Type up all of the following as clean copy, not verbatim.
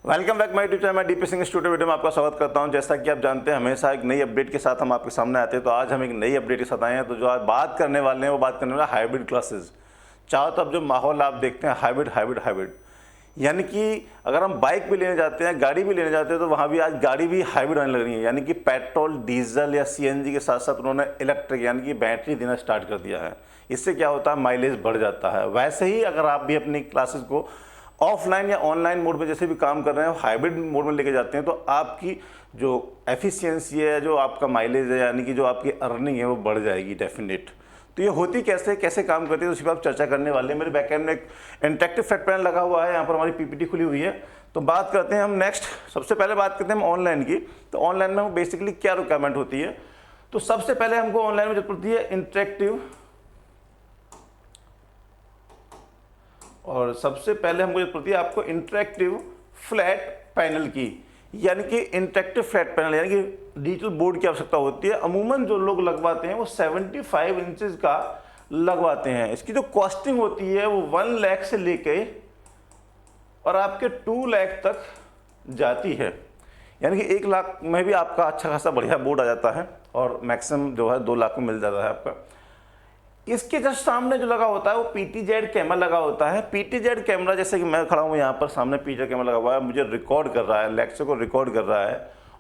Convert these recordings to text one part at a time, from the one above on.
Welcome back my YouTube channel. मैं DP Singh studio video में आपका स्वागत करता हूं। जैसा कि आप जानते हैं हमेशा एक नई अपडेट के साथ हम आपके सामने आते हैं, तो आज हम एक नई अपडेट के साथ आए हैं। तो जो आज बात करने वाले हैं वो बात करने वाले हाइब्रिड क्लासेस। चाहो तो अब जो माहौल आप देखते हैं हाइब्रिड हाइब्रिड हाइब्रिड, यानी कि अगर हम बाइक भी लेने जाते हैं, गाड़ी भी लेने जाते हैं, तो वहाँ भी आज गाड़ी भी हाइब्रिड आने लग रही है। यानी कि पेट्रोल, डीजल या सीएनजी के साथ साथ उन्होंने इलेक्ट्रिक यानी कि बैटरी देना स्टार्ट कर दिया है। इससे क्या होता है, माइलेज बढ़ जाता है। वैसे ही अगर आप भी अपनी क्लासेस को ऑफलाइन या ऑनलाइन मोड में जैसे भी काम कर रहे हैं, हाइब्रिड मोड में लेके जाते हैं, तो आपकी जो एफिशिएंसी है, जो आपका माइलेज है, यानी कि जो आपकी अर्निंग है वो बढ़ जाएगी डेफिनेट। तो ये होती कैसे काम करती है, तो उसी पर आप चर्चा करने वाले हैं। मेरे बैकएंड में एक इंटरेक्टिव फ्लैट पैनल लगा हुआ है, यहाँ पर हमारी पीपीटी खुली हुई है। तो बात करते हैं हम नेक्स्ट, सबसे पहले बात करते हैं हम ऑनलाइन की। तो ऑनलाइन में बेसिकली क्या रिक्वायरमेंट होती है, तो सबसे पहले हमको ऑनलाइन में जरूरत पड़ती है इंटरेक्टिव, और सबसे पहले हमको जरूरत पड़ती है आपको इंटरेक्टिव फ्लैट पैनल की, यानी कि इंटरेक्टिव फ्लैट पैनल यानी कि डिजिटल बोर्ड की आवश्यकता होती है। अमूमन जो लोग लगवाते हैं वो 75 इंचेस का लगवाते हैं। इसकी जो कॉस्टिंग होती है वो 1 लाख से लेके और आपके 2 लाख तक जाती है, यानी कि 1 लाख में भी आपका अच्छा खासा बढ़िया बोर्ड आ जाता है और मैक्सिमम जो है 2 लाख में मिल जाता है आपका। इसके जस्ट सामने जो लगा होता है वो पीटीजेड कैमरा लगा होता है। पीटीजेड कैमरा, जैसे कि मैं खड़ा हूँ यहाँ पर, सामने पीटीजेड कैमरा लगा हुआ है, मुझे रिकॉर्ड कर रहा है, लेक्चर को रिकॉर्ड कर रहा है।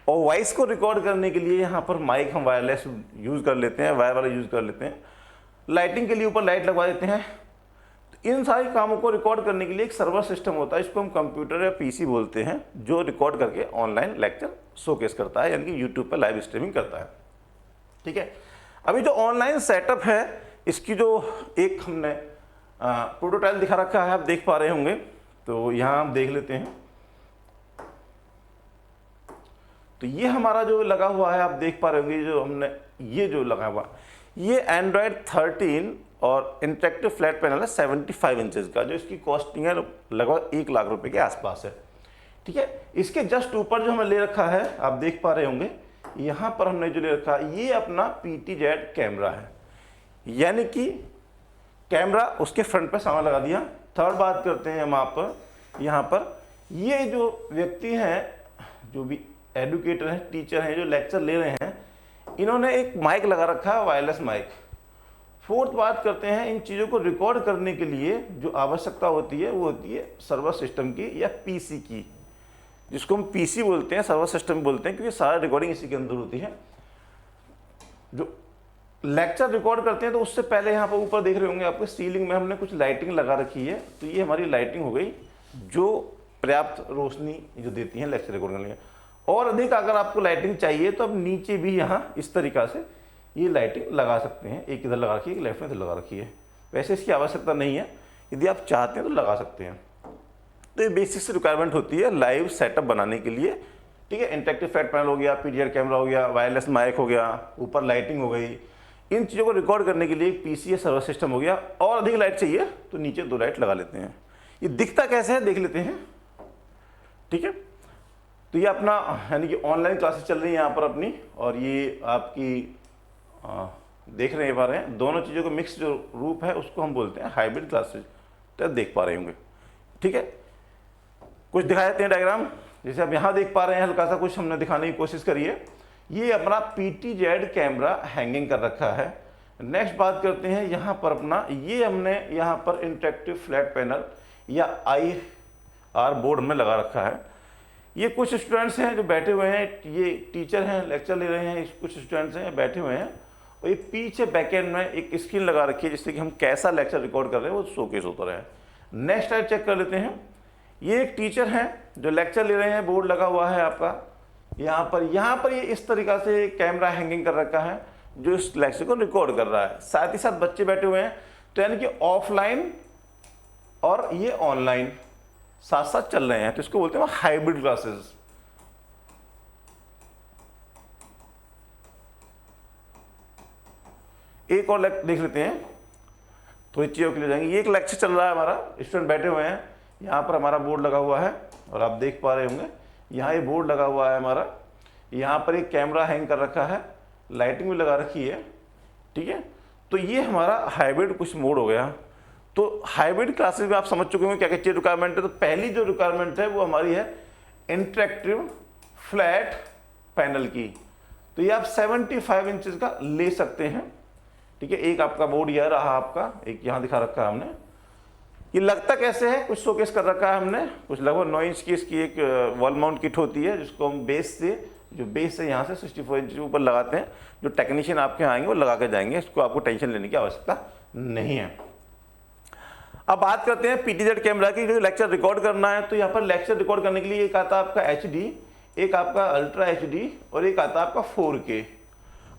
और वॉइस को रिकॉर्ड करने के लिए यहाँ पर माइक हम वायरलेस यूज़ कर लेते हैं, वायर वाला यूज़ कर लेते हैं। लाइटिंग के लिए ऊपर लाइट लगवा देते हैं। तो इन सारे कामों को रिकॉर्ड करने के लिए एक सर्वर सिस्टम होता है, इसको हम कंप्यूटर या पीसी बोलते हैं, जो रिकॉर्ड करके ऑनलाइन लेक्चर शोकेस करता है, यानी कि यूट्यूब पर लाइव स्ट्रीमिंग करता है। ठीक है, अभी जो ऑनलाइन सेटअप है इसकी जो एक हमने प्रोटोटाइप दिखा रखा है, आप देख पा रहे होंगे। तो यहाँ हम देख लेते हैं। तो ये हमारा जो लगा हुआ है, आप देख पा रहे होंगे, जो हमने ये जो लगा हुआ, ये एंड्रॉयड 13 और इंटरेक्टिव फ्लैट पैनल है 75 इंचेस का, जो इसकी कॉस्टिंग है लगभग 1 लाख रुपए के आसपास है। ठीक है, इसके जस्ट ऊपर जो हमें ले रखा है, आप देख पा रहे होंगे, यहाँ पर हमने जो ले रखा है ये अपना पीटीजेड कैमरा है, यानी कि कैमरा उसके फ्रंट पर सामने लगा दिया। थर्ड बात करते हैं हम यहाँ पर ये जो व्यक्ति हैं, जो भी एडुकेटर हैं, टीचर हैं, जो लेक्चर ले रहे हैं, इन्होंने एक माइक लगा रखा है, वायरलेस माइक। फोर्थ बात करते हैं, इन चीज़ों को रिकॉर्ड करने के लिए जो आवश्यकता होती है वो होती है सर्वर सिस्टम की या पीसी की, जिसको हम पीसी बोलते हैं, सर्वर सिस्टम बोलते हैं, क्योंकि सारा रिकॉर्डिंग इसी के अंदर होती है। जो लेक्चर रिकॉर्ड करते हैं तो उससे पहले यहाँ पर ऊपर देख रहे होंगे आपके सीलिंग में हमने कुछ लाइटिंग लगा रखी है। तो ये हमारी लाइटिंग हो गई, जो पर्याप्त रोशनी जो देती है लेक्चर रिकॉर्ड करने के लिए। और अधिक अगर आपको लाइटिंग चाहिए तो अब नीचे भी यहाँ इस तरीक़ा से ये लाइटिंग लगा सकते हैं। एक इधर लगा रखी है, एक लेफ्ट में इधर लगा रखी है। वैसे इसकी आवश्यकता नहीं है, यदि आप चाहते हैं तो लगा सकते हैं। तो ये बेसिक से रिक्वायरमेंट होती है लाइव सेटअप बनाने के लिए। ठीक है, इंटरेक्टिव फ्लैट पैनल हो गया, पीटीजेड कैमरा हो गया, वायरलेस माइक हो गया, ऊपर लाइटिंग हो गई। इन चीज़ों को रिकॉर्ड करने के लिए एक पीसी या सर्वर सिस्टम हो गया। और अधिक लाइट चाहिए तो नीचे 2 लाइट लगा लेते हैं। ये दिखता कैसे है देख लेते हैं। ठीक है, तो ये अपना यानी कि ऑनलाइन क्लासेस चल रही हैं यहाँ पर अपनी, और ये आपकी देख रहे हैं, दोनों चीज़ों का मिक्स जो रूप है उसको हम बोलते हैं हाइब्रिड क्लासेज। तो देख पा रहे होंगे। ठीक है, कुछ दिखा देते हैं डायग्राम, जैसे आप यहाँ देख पा रहे हैं, हल्का सा कुछ हमने दिखाने की कोशिश करी है। ये अपना पीटीजेड कैमरा हैंगिंग कर रखा है। नेक्स्ट बात करते हैं यहाँ पर अपना, ये हमने यहाँ पर इंटरेक्टिव फ्लैट पैनल या IR बोर्ड में लगा रखा है। ये कुछ स्टूडेंट्स हैं जो बैठे हुए हैं, ये टीचर हैं, लेक्चर ले रहे हैं, कुछ स्टूडेंट्स हैं बैठे हुए हैं। और ये पीछे बैकएंड में एक स्क्रीन लगा रखी है, जिससे कि हम कैसा लेक्चर रिकॉर्ड कर रहे हैं वो शोकेस होता रहे। नेक्स्ट टाइप चेक कर लेते हैं। ये एक टीचर हैं जो लेक्चर ले रहे हैं, बोर्ड लगा हुआ है आपका यहाँ पर ये इस तरीक़ा से कैमरा हैंगिंग कर रखा है, जो इस लेक्चर को रिकॉर्ड कर रहा है। साथ ही साथ बच्चे बैठे हुए हैं, तो यानी कि ऑफलाइन और ये ऑनलाइन साथ साथ चल रहे हैं। तो इसको बोलते हैं हाइब्रिड क्लासेस। एक और देख लेते हैं, थोड़ी चीज़ों के लिए जाएंगे। ये एक लेक्चर चल रहा है, हमारा स्टूडेंट बैठे हुए हैं, यहाँ पर हमारा बोर्ड लगा हुआ है और आप देख पा रहे होंगे यहाँ ये बोर्ड लगा हुआ है हमारा। यहाँ पर एक कैमरा हैंग कर रखा है, लाइटिंग भी लगा रखी है। ठीक है, तो ये हमारा हाइब्रिड कुछ मोड हो गया। तो हाइब्रिड क्लासेस में आप समझ चुके होंगे क्या क्या चीज़ रिक्वायरमेंट है। तो पहली जो रिक्वायरमेंट है वो हमारी है इंटरेक्टिव फ्लैट पैनल की। तो ये आप 75 इंचेस का ले सकते हैं। ठीक है, एक आपका बोर्ड यह रहा आपका, एक यहाँ दिखा रखा है हमने। ये लगता कैसे है, कुछ शोकेस कर रखा है हमने, कुछ लगभग 9 इंच की इसकी एक वॉल माउंट किट होती है, जिसको हम बेस से यहाँ से 64 इंच के ऊपर लगाते हैं। जो टेक्नीशियन आपके यहाँ आएंगे वो लगा के जाएंगे, इसको आपको टेंशन लेने की आवश्यकता नहीं है। अब बात करते हैं PTZ कैमरा की। जो लेक्चर रिकॉर्ड करना है, तो यहाँ पर लेक्चर रिकॉर्ड करने के लिए एक आता है आपका HD, एक आपका अल्ट्रा HD और एक आता है आपका 4K।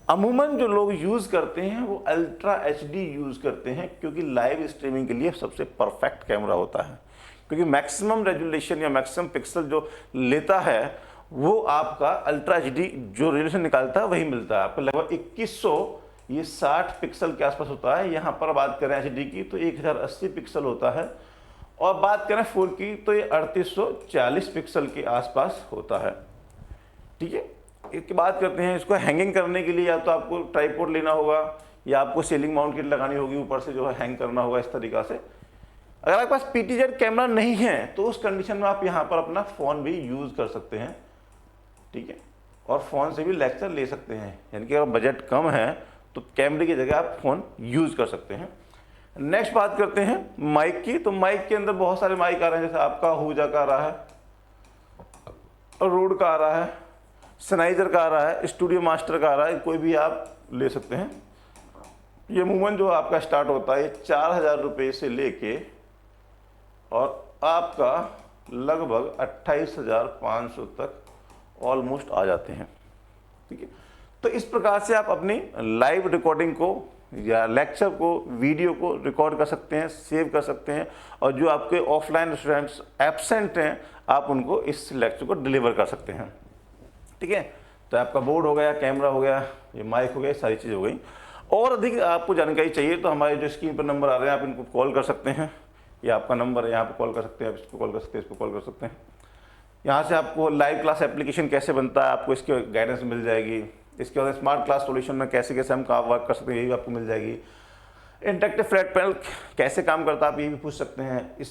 अमूमन जो लोग यूज़ करते हैं वो अल्ट्रा HD यूज़ करते हैं, क्योंकि लाइव स्ट्रीमिंग के लिए सबसे परफेक्ट कैमरा होता है। क्योंकि मैक्सिमम रेजोल्यूशन या मैक्सिमम पिक्सल जो लेता है वो आपका अल्ट्रा HD जो रेजोल्यूशन निकालता है वही मिलता है आपको। लगभग 2100 ये 60 पिक्सल के आसपास होता है। यहाँ पर बात करें HD की तो 1080 पिक्सल होता है, और बात करें 4 की तो ये 3840 पिक्सल के आसपास होता है। ठीक है, इसकी बात करते हैं। इसको हैंगिंग करने के लिए या तो आपको ट्राइपॉड लेना होगा या आपको सीलिंग माउंट किट लगानी होगी, ऊपर से जो है हैंग करना होगा इस तरीका से। अगर आपके पास PTZ कैमरा नहीं है तो उस कंडीशन में आप यहाँ पर अपना फ़ोन भी यूज़ कर सकते हैं। ठीक है, और फ़ोन से भी लेक्चर ले सकते हैं, यानी कि अगर बजट कम है तो कैमरे की जगह आप फ़ोन यूज़ कर सकते हैं। नेक्स्ट बात करते हैं माइक की। तो माइक के अंदर बहुत सारे माइक आ रहे हैं, जैसे आपका हुजा का आ रहा है, रोड का आ रहा है, सनाइजर का आ रहा है, स्टूडियो मास्टर का आ रहा है, कोई भी आप ले सकते हैं। ये अमूमन जो आपका स्टार्ट होता है 4000 रुपये से लेके और आपका लगभग 28,500 तक ऑलमोस्ट आ जाते हैं। ठीक है, तो इस प्रकार से आप अपनी लाइव रिकॉर्डिंग को या लेक्चर को, वीडियो को रिकॉर्ड कर सकते हैं, सेव कर सकते हैं, और जो आपके ऑफलाइन स्टूडेंट्स एब्सेंट हैं आप उनको इस लेक्चर को डिलीवर कर सकते हैं। ठीक है, तो आपका बोर्ड हो गया, कैमरा हो गया, ये माइक हो गया, सारी चीज़ हो गई। और अधिक आपको जानकारी चाहिए तो हमारे जो स्क्रीन पर नंबर आ रहे हैं आप इनको कॉल कर सकते हैं। ये आपका नंबर है, यहाँ पर कॉल कर सकते हैं, आप इसको कॉल कर सकते हैं, इसको कॉल कर सकते हैं। यहाँ से आपको लाइव क्लास एप्लीकेशन कैसे बनता है आपको इसकी गाइडेंस मिल जाएगी। इसके बाद स्मार्ट क्लास सॉल्यूशन में कैसे कैसे हम काम वर्क कर सकते हैं ये भी आपको मिल जाएगी। इंटरेक्टिव फ्लैट पैनल कैसे काम करता है आप ये भी पूछ सकते हैं।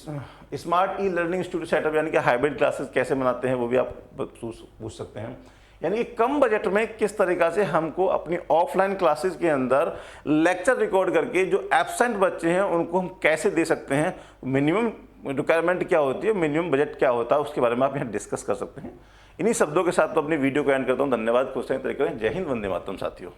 Smart e learning studio setup यानी कि हाइब्रिड क्लासेस कैसे बनाते हैं वो भी आप पूछ सकते हैं। यानी कि कम बजट में किस तरीक़ा से हमको अपनी ऑफलाइन क्लासेस के अंदर लेक्चर रिकॉर्ड करके जो एब्सेंट बच्चे हैं उनको हम कैसे दे सकते हैं, मिनिमम रिक्वायरमेंट क्या होती है, मिनिमम बजट क्या होता है, उसके बारे में आप यहाँ डिस्कस कर सकते हैं। इन्हीं शब्दों के साथ तो अपनी वीडियो को एंड करता हूँ। धन्यवाद, खुश रहें, तरीके रहें। जय हिंद, वंदे मातरम साथियों।